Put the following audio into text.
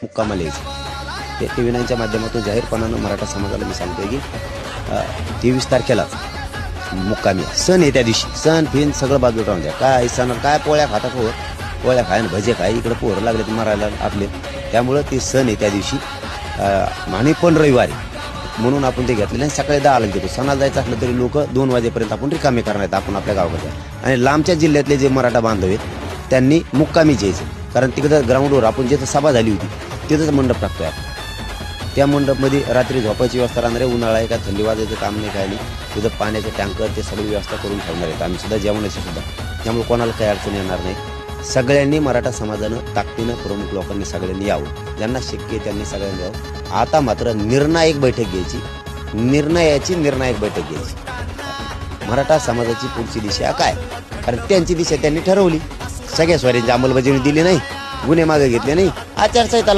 मुक्कामाला यायचं. ते TV9च्या माध्यमातून जाहीरपणानं मराठा समाजाला मी सांगतोय की 23 तारखेला मुक्कामी सण आहे. त्या दिवशी सण फिन सगळं बाजूला राहून द्या. काय सण काय पोळ्या खाता पोळ्या खाय भजे खाय इकडे पोरं लागले मारायला आपले. त्यामुळं ते सण आहे त्या दिवशी आणि पण रविवारी म्हणून आपण ते घेतलेलं आणि सकाळी 10ला घेतो. सणाला जायचं असलं तरी लोक 2 वाजेपर्यंत आपण रिकामे करणार आहेत आपण आपल्या गावाकडे. आणि लांबच्या जिल्ह्यातले जे मराठा बांधव आहेत त्यांनी मुक्कामीच यायचं. कारण तिकडं ग्राउंडवर आपण जिथं सभा झाली होती तिथंच मंडप टाकतोय आपण. त्या मंडपमध्ये रात्री झोपायची व्यवस्था राहणार आहे. उन्हाळा आहे का थंडी वाजायचं काम नाही काय नाही. तिथं पाण्याचे टँकर ते सगळी व्यवस्था करून ठेवणार आहेत आम्ही सुद्धा जेवणाची सुद्धा. त्यामुळे कोणाला काही अडचण येणार नाही. सगळ्यांनी मराठा समाजानं ताकदीनं प्रमुख लोकांनी सगळ्यांनी यावं. ज्यांना शक्य आहे त्यांनी सगळ्यांनी यावं. आता मात्र निर्णायक बैठक घ्यायची. निर्णायक बैठक घ्यायची. मराठा समाजाची पुढची दिशा काय, कारण त्यांची दिशा त्यांनी ठरवली. सगळ्या स्वाऱ्यांची अंमलबजावणी दिली नाही, गुन्हे मागे घेतले नाही, आचारसंहिता